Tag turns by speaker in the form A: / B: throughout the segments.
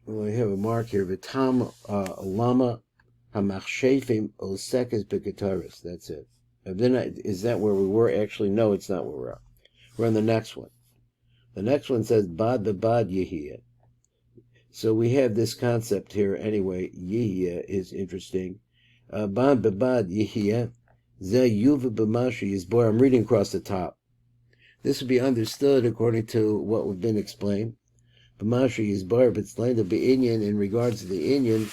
A: Well, we have a mark here. V'tam lama hamachshefim osekes b'ketaris. That's it. Is that where we were? Actually, no, it's not where we're at. We're on the next one. The next one says bad b'bad yehiyah. So we have this concept here. Anyway, yehiyah is interesting. Bad b'bad yehiyah. Ze yuva b'mashi yizbor. I'm reading across the top. This would be understood according to what we've been explained. B'mashi yizbor b'tzlein the be'inyan in regards to the Inyan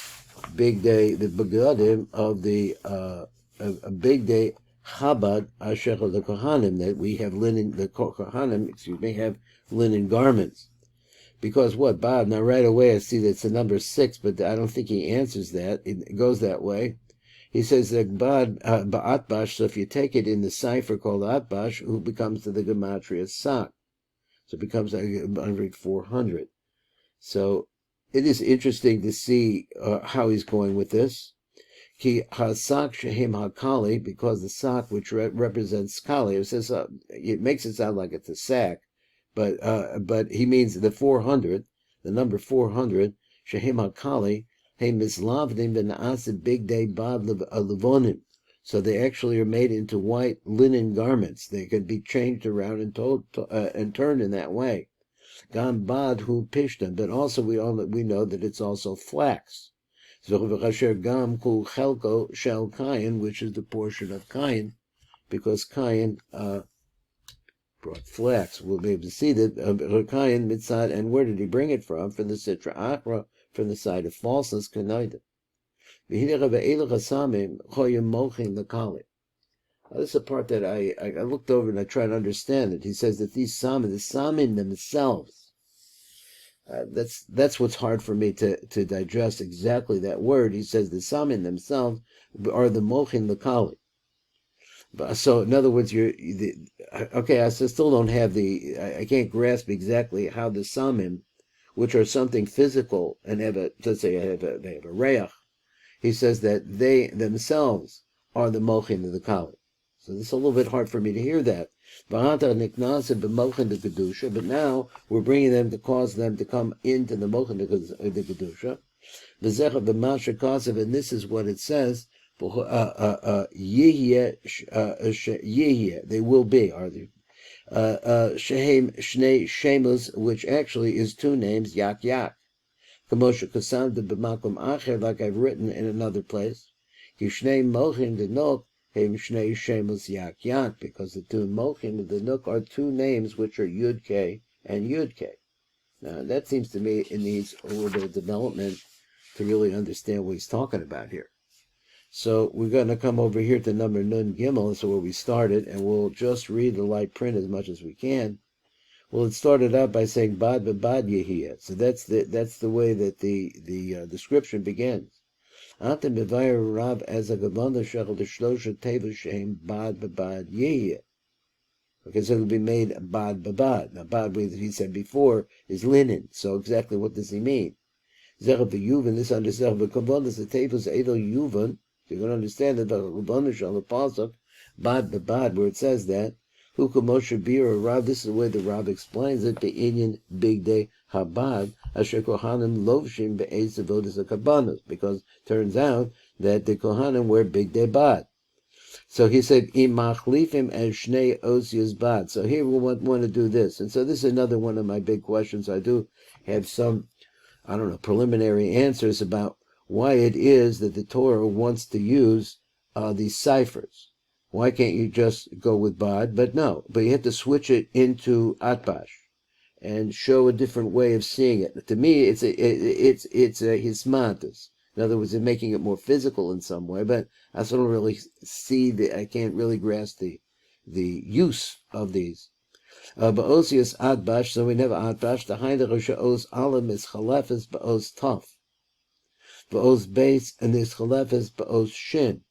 A: big day, the begadim of the a big day Chabad asher the Kohanim, that we have linen, the Kohanim, have linen garments. Because what, Bob? Now right away I see that it's the number 6, but I don't think he answers that. It goes that way. He says that Ba'atbash, so if you take it in the cipher called Atbash, who becomes to the Gematria Sak. So it becomes 400. So it is interesting to see how he's going with this. Ki hasak shehim hakali, because the sak, which represents kali, it says it makes it sound like it's a sack, but he means the 400, the number 400. Shehim hakali, hey mislavdim v'naasid big day bad levonim. So they actually are made into white linen garments. They can be changed around and turned in that way. Gam bad hu pishtan, but also we know that it's also flax. Gam kul chelko shel kain, which is the portion of Kain, because Kain brought flax. We'll be able to see that Kain mitzad, and where did he bring it from? From the Sitra Achra, from the side of falseness, Kanaida. This is a part that I looked over and I tried to understand it. He says that these the Samin themselves, that's what's hard for me to digest exactly that word. He says the Samin themselves are the Mochin the Kali. So in other words, I still don't have I can't grasp exactly how the Samim, which are something physical and have let's say they have a reach. He says that they themselves are the Mochin of the Kali. So this is a little bit hard for me to hear that. But now we're bringing them to cause them to come into the Mochin the Kedusha. And this is what it says. They will be, are they? Shehem Shnei Shemos, which actually is 2 names, Yak Yak. Like I've written in another place. Kishnei Mochin the Nok. Shnei Shemos Yak Yak, because the 2 Mochim of the Nook are 2 names which are Yud K and Yud K. Now that seems to me it needs a little bit of development to really understand what he's talking about here. So we're going to come over here to number Nun Gimel, so where we started, and we'll just read the light print as much as we can. Well, it started out by saying Bad B'Bad Yehiyah. So that's the way that the description begins. Atem b'vayir Rav as a gavanda shechel d'shlosha teva shehem bad b'bad yehiyah. Okay, so it'll be made bad b'bad. Now, bad, he said before, is linen. So exactly what does he mean? Zechel v'yuvan, this understands, but kavanda the tevas edel yuvan. You're going to understand that the gavanda shel the pasuk bad b'bad, where it says that hu kamosha bir Rav. This is the way the Rav explains it. Be'inyan big day habad. Asher Kohanim lovshim be'ez avodas hakabanos, because turns out that the Kohanim wear big day bad. So he said imachlifim as shnei osias bad. So here we want to do this, and so this is another one of my big questions. I do have some, preliminary answers about why it is that the Torah wants to use these ciphers. Why can't you just go with bad? But you have to switch it into atbash and show a different way of seeing it. To me, it's a hismantus. In other words, they're making it more physical in some way, but I still don't really see I can't really grasp the use of these. Ba'osius adbash, so we never adbash. The hindar os alam is chalefes ba'os taf. Ba'os base, and there's chalefes ba'os shin.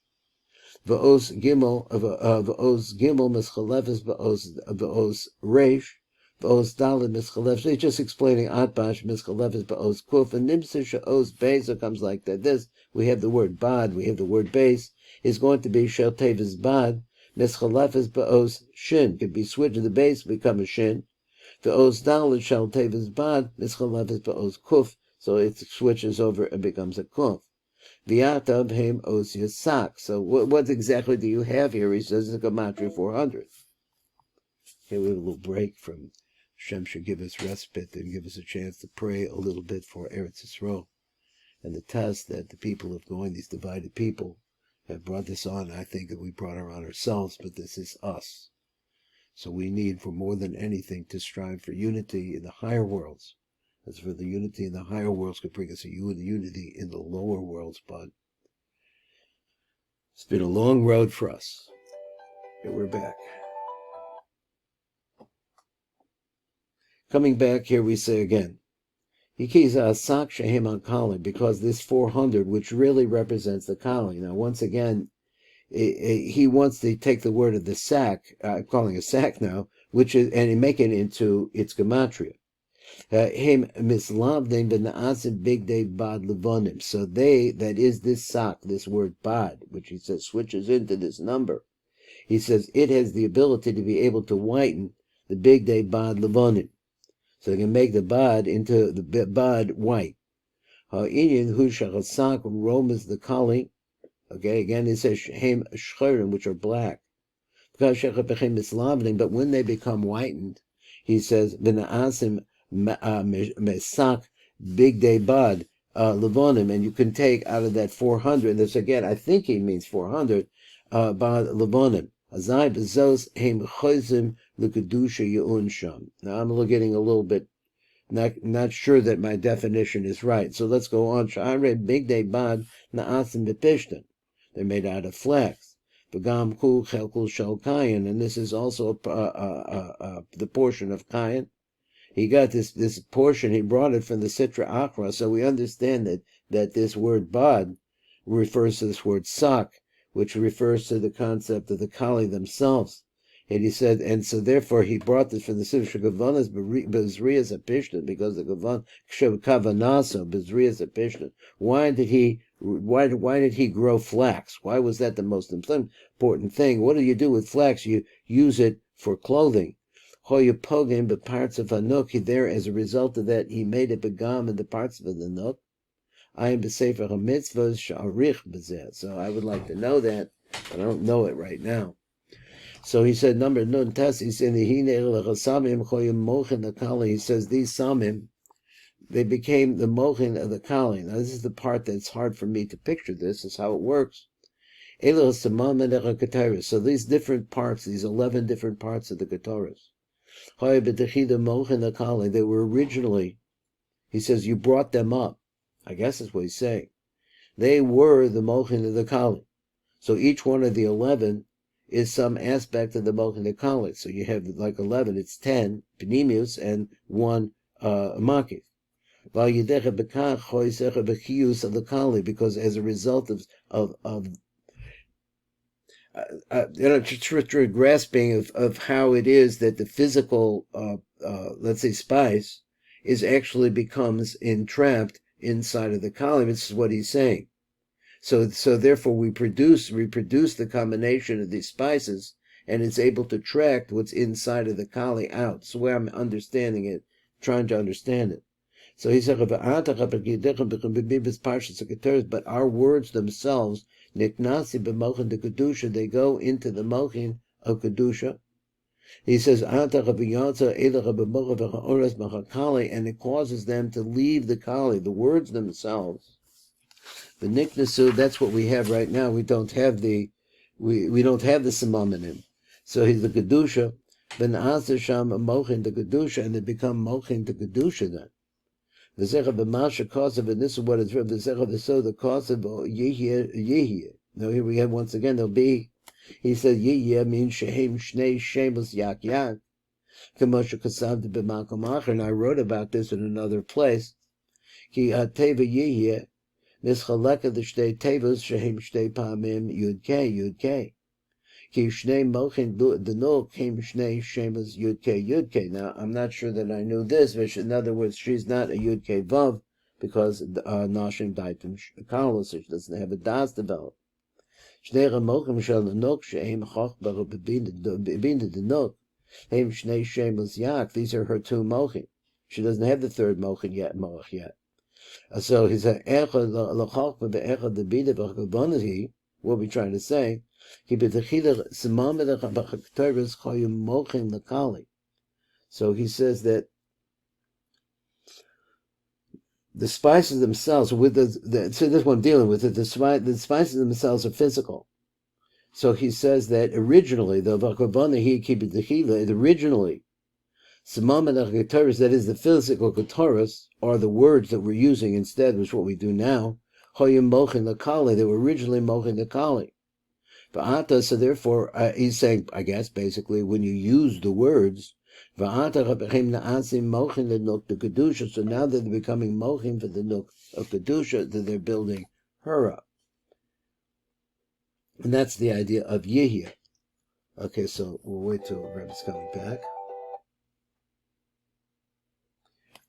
A: Ba'os gimel, ba'os gimel mis chalefes ba'os reish. Ba'os dalit mischalef. So he's just explaining atbash mischalef is ba'os kuf, and nimsa sha'os beis. So it comes like that. We have the word bad, we have the word base. It's going to be shel tevis bad Mischalefes be'os shin could be switched to the base, become a shin. The os daled shall tevis bad mischalefes be'os kuf, so it switches over and becomes a kuf. V'yatav hem os yasak. So what exactly do you have here? He says it's a gematria 400. Okay, we have a little break from Hashem should give us respite and give us a chance to pray a little bit for Eretz Yisrael. And the test that the people of going, these divided people, have brought this on. I think that we brought it on ourselves, but this is us. So we need, for more than anything, to strive for unity in the higher worlds. As for the unity in the higher worlds could bring us a unity in the lower worlds, but it's been a long road for us. And we're back. Coming back here, we say again, because this 400, which really represents the Kali. Now, once again, he wants to take the word of the sack, I'm calling a sack now, which is, and make it into its gematria. So they, that is this sack, this word bad, which he says switches into this number. He says it has the ability to be able to whiten the big day bad levonim. So they can make the bad into the bad white. Ha'inyan hu shachak romas the kali. Okay, again it says hem shcherim, which are black. But when they become whitened, he says v'na'asim mesak big day bad levonim, and you can take out of that 400. This again, I think he means 400 bad levonim. Azai bezos hem chozim l'kedusha ye'unsham. Now I'm getting a little bit not sure that my definition is right. So let's go on. Shaar big day bad na'asim bepishtan. They're made out of flax. V'gam kul chelkul shel kayin, and this is also the portion of kayin. He got this portion. He brought it from the Sitra Achra, so we understand that this word bad refers to this word sak, which refers to the concept of the Kali themselves. And he said, and so therefore he brought this from the Sitra Gavanas Bezrias Apishtan, because the Gavan Kavanaso Bezrias Apishtan. Why did he grow flax? Why was that the most important thing? What do you do with flax? You use it for clothing. Hoyapogim, but parts of Hanuk, there as a result of that, he made it begam in the parts of the Hanuk. I am b'sefer hamitzvahs sha'arich b'zeh. So I would like to know that, but I don't know it right now. So he said, number nun tes, he said, he says these samim, they became the mochin of the kali. Now this is the part that's hard for me to picture. This is how it works. So these different parts, these 11 different parts of the Ketoras, they were originally, he says, you brought them up. I guess that's what he's saying. They were the mochin of the kali. So each one of the 11 is some aspect of the mochin of the kali. So you have like 11, it's 10 pnimius and 1 makif. Of the kali, because as a result of grasping of how it is that the physical, let's say, spice is actually becomes entrapped inside of the kali. This is what he's saying. So therefore we reproduce the combination of these spices, and it's able to track what's inside of the kali out. So where I'm understanding it, trying to understand it. So he said, but our words themselves, niknasi b'mochin de kedusha, they go into the mochin of kedusha. He says, and it causes them to leave the kali, the words themselves. The niknasu, that's what we have right now. We don't have the samamanim. So he's the kedusha, ben sham mochin de kedusha, and they become mochin de kedusha then. The zecha b'masha kosev, and this is what it's from the zecha v'so the kosev yihye. Now here we have once again there'll be. He says yihye means shehem shnei shemos yak yak. Kamosha kasav b'makom acher, and I wrote about this in another place. Ki hateva yihye nischaleka the shtei tevos shehem shtei pamim yud kei. Ki shnei mochin denol came shnei shemas yud kei. Now I'm not sure that I knew this, but in other words, she's not a yud kei vav because nashim died from kalos, so she doesn't have a das developed. Shnei Ramochim Shel Nok Sheim Chochba Bebinda Denok Heim Shnei Shemos Yak. These are her two mochim. She doesn't have the third mochin yet, moch yet. So he said, "Echad LaChochba beEchad Debida BeChavonah." What are we trying to say? He betachila Simamedach BaChakteres Choyim Mochim LaKali. So he says that the spices themselves, with so this one dealing with it, the spices themselves are physical. So he says that originally, the Vakavana he keep it originally, Simamedach Keteris, that is the physical Keteris, are the words that we're using instead, which is what we do now. Choyim Mochin LaKali, they were originally Mochin LaKali. Va'ata, so therefore, he's saying, I guess, basically, when you use the words, Va'ata Rabbeim Na'asim Mochin LeNuk the Kedusha, so now that they're becoming Mochin for the Nuk of Kedusha, that they're building her up. And that's the idea of Yehia. Okay, so we'll wait till Rebbe's coming back.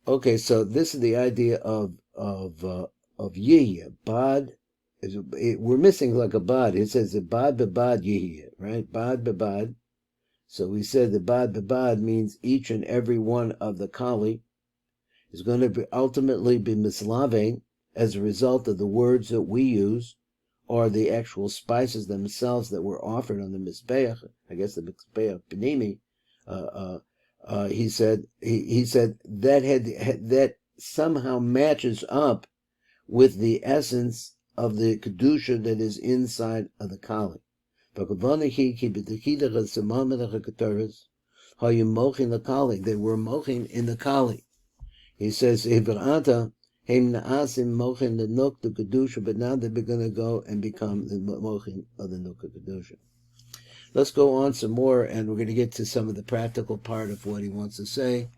A: Okay, so this is the idea of Yehia. Bad. We're missing like a bad. It says the bad bebad Yehia, right? Bad bebad. So we said the bad bebad means each and every one of the kali is going to ultimately be mislave as a result of the words that we use, or the actual spices themselves that were offered on the mizbeach. I guess the mizbeach benimi. He said that somehow matches up with the essence of the kedusha that is inside of the kali. They were mochin in the kali. He says, but now they're going to go and become the mochin of the nuk kedusha. Let's go on some more, and we're going to get to some of the practical part of what he wants to say.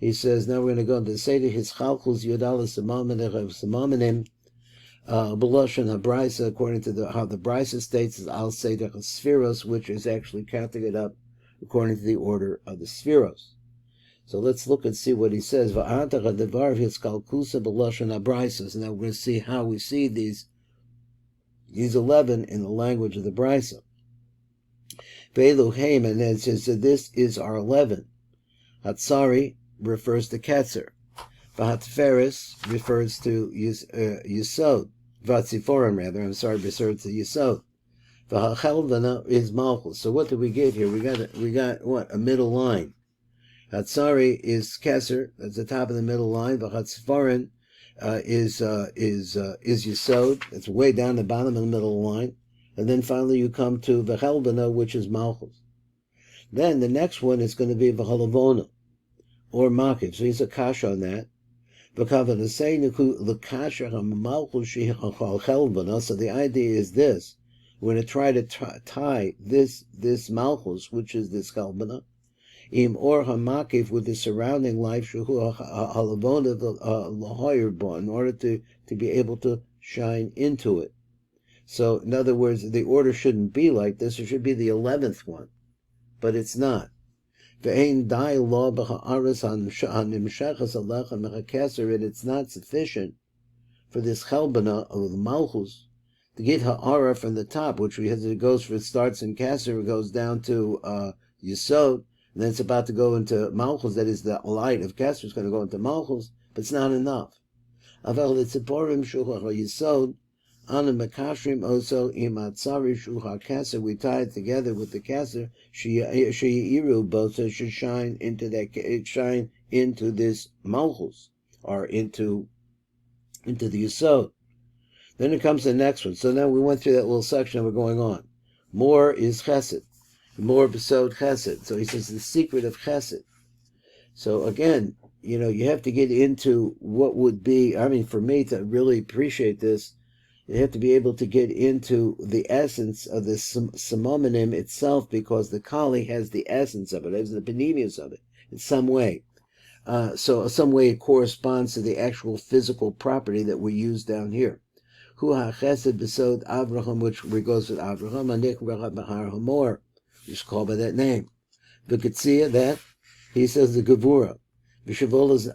A: He says, now we're going to go into say to his chalchus yodala samamanim Beloshan HaBraisa, according to how the Braisa states, is Al Seder Spheros, which is actually counting it up according to the order of the Spheros. So let's look and see what he says. Va'antach HaDevar V'Hiskalkusa Beloshan HaBraisa. So now we're going to see how we see these 11 in the language of the Braisa. Ve'eluheim, and then it says that this is our 11. Hatsari refers to Ketzer. V'Hatferes refers to Yisod. Vatziforim, rather, refers to Yisod. V'Hachelvana is Malchus. So what do we get here? We got what? A middle line. Hatsari is Keser, that's the top of the middle line. V'Hatziforim is Yisod, that's way down the bottom of the middle line. And then finally you come to V'Helvana, which is Malchus. Then the next one is going to be V'Halavona, or Makiv. So he's a kash on that. So the idea is this: we're going to try to tie this malchus, which is this chalbana, im or hamakiv, with the surrounding life, in order to be able to shine into it. So, in other words, the order shouldn't be like this; it should be the 11th one, but it's not. And it's not sufficient for this chalbana of the malchus to get ha'ara from the top, which it starts in Kasser, it goes down to Yisod, and then it's about to go into malchus. That is, the light of Kasser is going to go into malchus, but it's not enough. Yisod. Ana Makashrim also imatzari shuha kaser. We tie it together with the kaser. Sheiru both should shine into this malchus, or into the yisod. Then it comes to the next one. So now we went through that little section and we're going on. More is chesed. More besod chesed. So he says the secret of chesed. So again, you have to get into what would be. I mean, for me to really appreciate this, you have to be able to get into the essence of the Simonim itself, because the Kali has the essence of it, has the benemius of it in some way. So some way it corresponds to the actual physical property that we use down here. Hu ha-chesed b'sod Avraham, which goes with Avraham, anik rachab b'har hamor, which is called by that name. V'ketzia, that, he says the Gevura. V'shvolas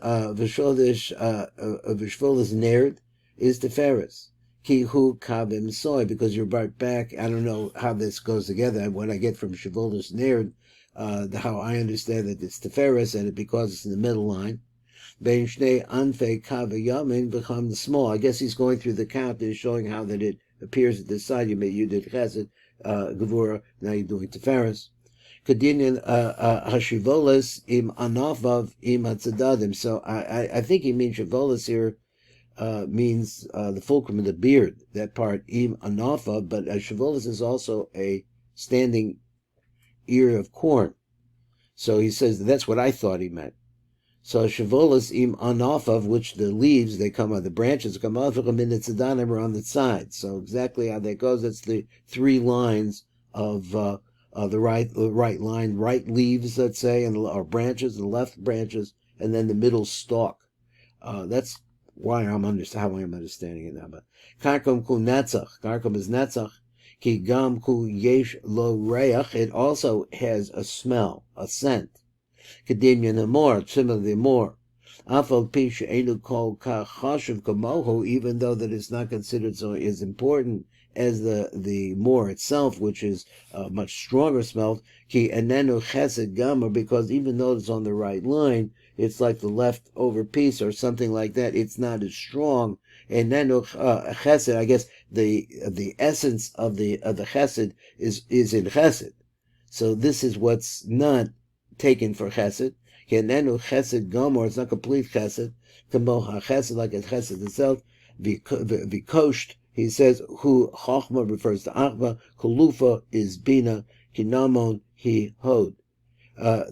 A: nerd is Teferes. Kihu kavim soy, because you're brought back. I don't know how this goes together. What I get from Shavuos Nerd, how I understand that it's Tiferes, and because it's in the middle line. Bein shnei anfei kavayamin become the small. I guess he's going through the count and showing how that it appears at this side. You did Chesed, Gevura. Now you're doing Tiferes. Kadinyan hashivolas im anavav im hatzadadim. So I think he means shivolas here. Means the fulcrum of the beard, that part, im anafa, but shivolas is also a standing ear of corn. So he says that's what I thought he meant. So shivolas im anafa, which the leaves, they come out, the branches come out of them in the tzadanim are on the side. So exactly how that goes, that's the three lines of the right line, right leaves, let's say, and or branches, the left branches, and then the middle stalk. That's how I'm understanding it now. But karkom ku netzach, karkom is netzach, ki gam ku yesh lo reach. It also has a smell, a scent. Kedimyan amor, similar to the amor. Afal pi she'enu kol ka chashuv kamohu, even though that it's not considered so as important as the more itself, which is a much stronger smell. Ki enenu chesed gamer, because even though it's on the right line, it's like the leftover piece or something like that. It's not as strong. And then chesed, I guess the essence of the chesed is in chesed. So this is what's not taken for chesed. Kenenu chesed gomor, it's not complete chesed. Kamo chesed, like a chesed itself. Vikosht, he says, who chachma refers to achma. Kulufa is bina. Kinamon he hod.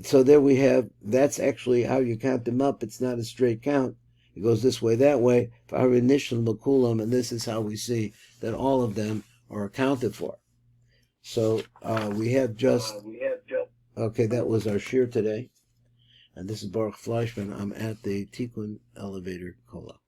A: So there we have, that's actually how you count them up. It's not a straight count. It goes this way, that way. Our initial makulam, and this is how we see that all of them are accounted for. So we have just, okay, that was our shir today. And this is Baruch Fleischman. I'm at the Tikkun elevator Kola.